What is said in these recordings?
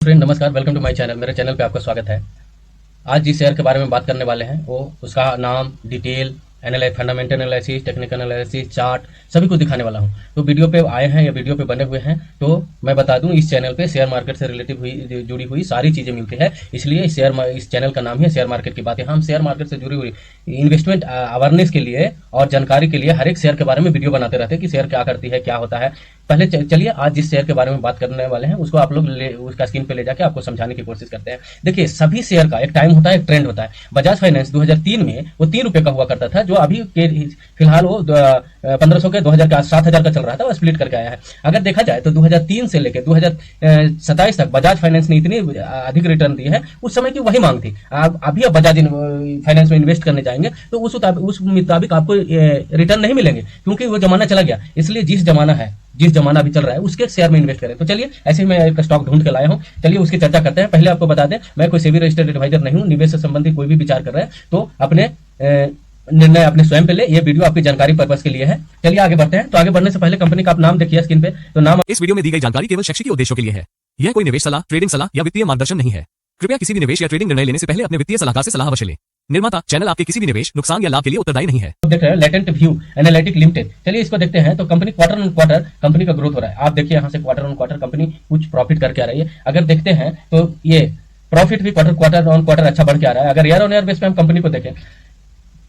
Friend नमस्कार, welcome to my channel. मेरे channel पे आपका स्वागत है। आज जिस शेयर के बारे में बात करने वाले हैं वो उसका नाम, detail, fundamental analysis, technical analysis, chart सभी कुछ दिखाने वाला हूं। तो वीडियो पे आए हैं या वीडियो पे बने हुए हैं तो मैं बता दूं, इस चैनल पे शेयर मार्केट से रिलेटिव हुई जुड़ी हुई सारी चीजें मिलती है। इसलिए इस चैनल का नाम है शेयर मार्केट की बातें। हम शेयर मार्केट से जुड़ी हुई इन्वेस्टमेंट अवेयरनेस के लिए और जानकारी के लिए हर एक शेयर के बारे में वीडियो बनाते रहते हैं कि शेयर क्या करती है, क्या होता है। पहले चलिए आज जिस शेयर के बारे में बात करने वाले हैं उसको आप लोग उसका स्क्रीन पे ले जाके आपको समझाने की कोशिश करते हैं। देखिए, सभी शेयर का एक टाइम होता है, एक ट्रेंड होता है। बजाज फाइनेंस 2003 में वो 3 रुपए का हुआ करता था, जो अभी के फिलहाल वो 1500 के 2000 के 7000 का चल रहा था, वो स्प्लिट करके आया है। अगर देखा जाए तो 2003 से लेकर 2027 तक बजाज फाइनेंस ने इतनी अधिक रिटर्न दी है। उस समय की वही मांग थी। अभी आप बजाज फाइनेंस में इन्वेस्ट करने जाएंगे तो उस मुताबिक आपको रिटर्न नहीं मिलेंगे, क्योंकि वो जमाना चला गया। इसलिए जिस जमाना अभी चल रहा है उसके शेयर में इन्वेस्ट करें। तो चलिए, ऐसे ही मैं एक स्टॉक ढूंढ के लाया हूं, चलिए उसकी चर्चा करते हैं। पहले आपको बता दें, मैं कोई सेबी रजिस्टर्ड एडवाइजर नहीं हूं। निवेश से संबंधित कोई भी विचार कर रहे हैं तो अपने निर्णय अपने स्वयं पे ले। ये वीडियो आपकी जानकारी पर्पस के लिए है। चलिए आगे बढ़ते हैं। तो आगे बढ़ने से पहले कंपनी का आप नाम देखिए स्क्रीन पे। तो नाम इस वीडियो में दी गई जानकारी केवल शैक्षिक उद्देश्यों के लिए है। यह कोई निवेश सलाह, ट्रेडिंग सलाह या वित्तीय मार्गदर्शन नहीं है। कृपया किसी भी निवेश या ट्रेडिंग निर्णय लेने से पहले अपने वित्तीय सलाहकार से सलाह अवश्य लें। निर्माता चैनल आपके किसी भी निवेश, नुकसान या लाभ के लिए उत्तरदायी नहीं है। देख रहे हैं लेटेंट व्यू एनालिटिक लिमिटेड। चलिए इसको देखते हैं। तो company quarter on quarter company का ग्रोथ हो रहा है। आप देखिए यहाँ से क्वार्टर ऑन क्वार्टर कंपनी कुछ प्रॉफिट करके आ रही है। अगर देखते हैं तो ये प्रॉफिट भी क्वार्टर ऑन क्वार्टर अच्छा बढ़ के आ रहा है। अगर ईयर ऑन ईयर बेस पे हम कंपनी को देखें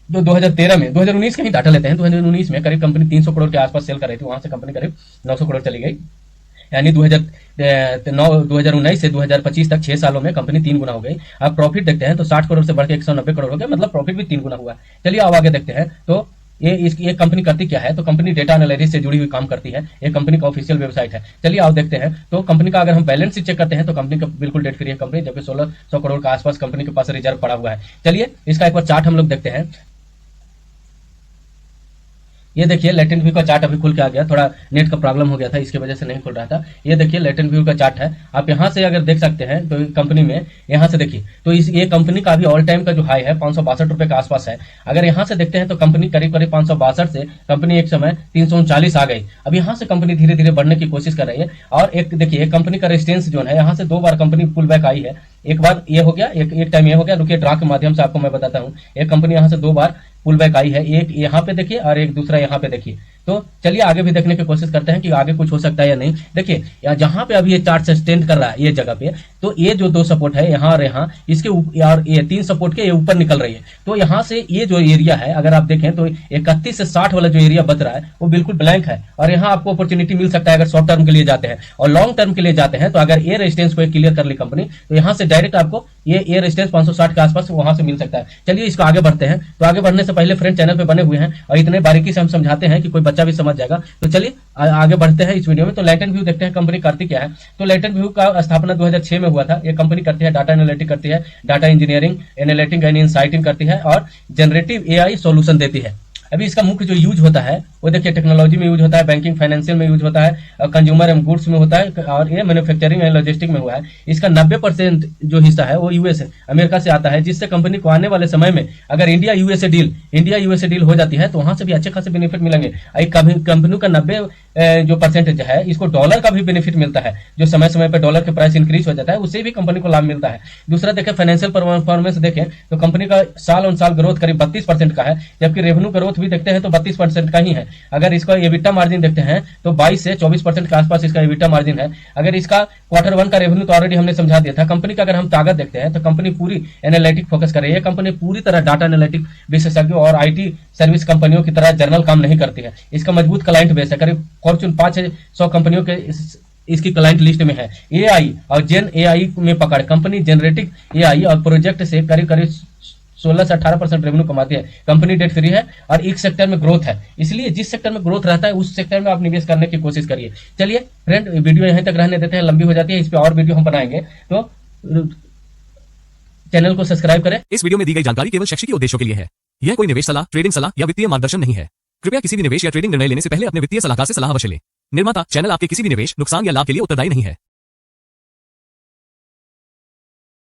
तो 2013 में 2019 का ही डाटा लेते हैं। 2019 में करीब कंपनी 300 करोड़ के आसपास सेल कर रही थी, वहां से कंपनी करीब 900 करोड़ चली गई। यानी 2019 से 2025 तक 6 सालों में कंपनी 3 गुना हो गई। अब प्रॉफिट देखते हैं तो 60 करोड़ से बढ़ के 190 करोड़ हो गया, मतलब प्रॉफिट भी 3 गुना हुआ। चलिए अब आगे देखते हैं। तो ये कंपनी करती क्या है। तो कंपनी डेटा एनालिसिस से जुड़ी हुई काम करती है। ये कंपनी का ऑफिशियल वेबसाइट है। चलिए आप देखते हैं। तो कंपनी का अगर हम बैलेंस शीट चेक करते हैं तो कंपनी का बिल्कुल डेट फ्री है कंपनी, जबकि 1600 करोड़ के आसपास कंपनी के पास रिजर्व पड़ा हुआ है। चलिए इसका एक बार चार्ट हम लोग देखते हैं। ये देखिए लेटेंट व्यू का चार्ट अभी खुल के आ गया। थोड़ा नेट का प्रॉब्लम हो गया था, इसकी वजह से नहीं खुल रहा था। ये देखिए लेटेंट व्यू का चार्ट है। आप यहाँ से अगर देख सकते हैं तो कंपनी में यहाँ से देखिए तो ये कंपनी का अभी ऑल टाइम का जो हाई है 562 रुपए के आसपास है। अगर यहाँ से देखते हैं तो कंपनी करीब 562 से कंपनी एक समय 339 आ गई। अब यहाँ से कंपनी धीरे धीरे बढ़ने की कोशिश कर रही है। और एक देखिए कंपनी का रेजिस्टेंस जोन है, यहाँ से 2 बार कंपनी पुल बैक आई है। एक बार ये हो गया, एक टाइम ये हो गया। रुकिए ड्रा के माध्यम से आपको मैं बताता हूँ। एक कंपनी यहाँ से 2 बार पुल बैक आई है, एक यहाँ पे देखिए और एक दूसरा यहाँ पे देखिए। तो चलिए आगे भी देखने की कोशिश करते हैं कि आगे कुछ हो सकता है या नहीं। देखिए जहां पे अभी ये चार्ट सस्टेन कर रहा है ये जगह पे, तो ये जो 2 सपोर्ट है यहाँ और यहाँ, इसके और ये 3 सपोर्ट के ये ऊपर निकल रही है। तो यहाँ से ये जो एरिया है अगर आप देखें तो 31 से 60 वाला जो एरिया बच रहा है वो बिल्कुल ब्लैंक है। और यहाँ आपको अपॉर्चुनिटी मिल सकता है अगर शॉर्ट टर्म के लिए जाते हैं। और लॉन्ग टर्म के लिए जाते हैं तो अगर ये रेजिस्टेंस को क्लियर कर ली कंपनी तो यहाँ से डायरेक्ट आपको ये रेजिस्टेंस 560 के आसपास वहां से मिल सकता है। चलिए इसको आगे बढ़ते हैं। तो आगे बढ़ने से पहले फ्रेंड चैनल पे बने हुए हैं और इतने बारीकी से हम समझाते हैं कि कोई बच्चा भी समझ जाएगा। तो चलिए आगे बढ़ते हैं इस वीडियो में। तो लेटेंट व्यू देखते हैं कंपनी करती क्या है। तो लेटेंट व्यू का स्थापना 2006 में हुआ था। ये कंपनी करती है डाटा एनालिटिक करती है, डाटा इंजीनियरिंग, एनालिटिक एंड इनसाइटिंग करती है और जनरेटिव एआई सॉल्यूशन देती है। अभी इसका मुख्य जो यूज होता है वो देखिए टेक्नोलॉजी में यूज होता है, बैंकिंग फाइनेंशियल में यूज होता है, कंज्यूमर एंड गुड्स में होता है और ये मैन्युफैक्चरिंग एंड लॉजिस्टिक में हुआ है। इसका 90% जो हिस्सा है वो यूएस अमेरिका से आता है, जिससे कंपनी को आने वाले समय में अगर इंडिया यूएसए डील हो जाती है तो वहां से भी अच्छे खासे बेनिफिट मिलेंगे। कंपनी का 90 जो परसेंटेज है इसको डॉलर का भी बेनिफिट मिलता है। जो समय समय पर डॉलर के प्राइस इंक्रीज हो जाता है उससे भी कंपनी को लाभ मिलता है। दूसरा देखें फाइनेंशियल परफॉर्मेंस देखें तो कंपनी का साल ऑन साल ग्रोथ करीब 32% का है, जबकि रेवेन्यू ग्रोथ भी देखते हैं तो 32% का ही है। अगर इसका एबिटा मार्जिन देखते हैं तो 22 से 24% के आसपास इसका एबिटा मार्जिन है। अगर इसका Q1 का रेवेन्यू तो ऑलरेडी हमने समझा दिया था। कंपनी का अगर हम ताकत देखते हैं तो कंपनी पूरी एनालिटिक फोकस कर रही है। कंपनी पूरी तरह डाटा एनालिटिक विशेषज्ञों और आईटी सर्विस कंपनियों की तरह जर्नल काम नहीं करती है। इसका मजबूत क्लाइंट बेस है, करीब फॉर्च्यून 500 कंपनियों के इसकी क्लाइंट लिस्ट में है। एआई और जेन एआई में पकड़ कंपनी जेनरेटिव एआई और प्रोजेक्ट से करीब 16 से 18% रेवेन्यू कमाती है। कंपनी डेट फ्री है और एक सेक्टर में ग्रोथ है, इसलिए जिस सेक्टर में ग्रोथ रहता है उस सेक्टर में आप निवेश करने की कोशिश करिए। चलिए फ्रेंड वीडियो यहीं तक रहने देते हैं, लंबी हो जाती है, इस पे और वीडियो हम बनाएंगे। तो चैनल को सब्सक्राइब करें। इस वीडियो में दी गई जानकारी केवल शैक्षिक उद्देश्यों के लिए है। यह कोई निवेश सलाह, ट्रेडिंग सलाह या वित्तीय मार्गदर्शन नहीं है। कृपया किसी भी निवेश या ट्रेडिंग निर्णय लेने से पहले अपने वित्तीय सलाहकार से सलाह अवश्य लें। निर्माता चैनल आपके किसी भी निवेश, नुकसान या लाभ के लिए उत्तरदायी नहीं है।